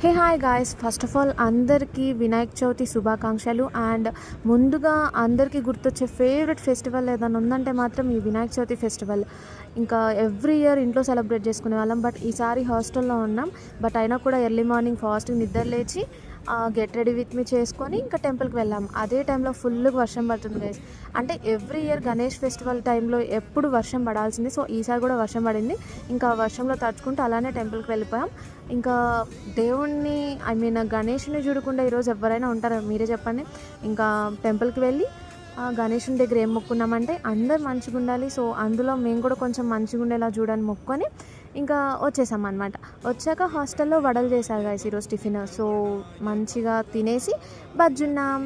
Hey hi guys, first of all అందరికీ వినాయక చవితి శుభాకాంక్షలు. And ముందుగా అందరికీ గుర్తొచ్చే ఫేవరెట్ ఫెస్టివల్ ఏదైనా ఉందంటే మాత్రం ఈ వినాయక చవితి ఫెస్టివల్. ఇంకా ఎవ్రీ ఇయర్ ఇంట్లో సెలబ్రేట్ చేసుకునే వాళ్ళం, బట్ ఈసారి హాస్టల్లో ఉన్నాం. బట్ అయినా కూడా ఎర్లీ మార్నింగ్ ఫాస్ట్గా నిద్ర లేచి గెట్ రెడీ విత్ మీ చేసుకొని ఇంకా టెంపుల్కి వెళ్ళాం. అదే టైంలో ఫుల్గా వర్షం పడుతుంది గైస్. అంటే ఎవ్రీ ఇయర్ గణేష్ ఫెస్టివల్ టైంలో ఎప్పుడు వర్షం పడాల్సింది, సో ఈసారి కూడా వర్షం పడింది. ఇంకా వర్షంలో తడుచుకుంటూ అలానే టెంపుల్కి వెళ్ళిపోయాం. ఇంకా దేవుణ్ణి గణేషుని చూడకుండా ఈరోజు ఎవరైనా ఉంటారా మీరే చెప్పండి. ఇంకా టెంపుల్కి వెళ్ళి గణేషుని దగ్గర ఏం మొక్కున్నామంటే అందరు మంచిగా ఉండాలి, సో అందులో మేము కూడా కొంచెం మంచిగా ఉండేలా చూడని మొక్కుని ఇంకా వచ్చేసాం అనమాట. వచ్చాక హాస్టల్లో వడలు చేశారు గైస్ ఈరోజు టిఫిన్. సో మంచిగా తినేసి బజ్జున్నాం.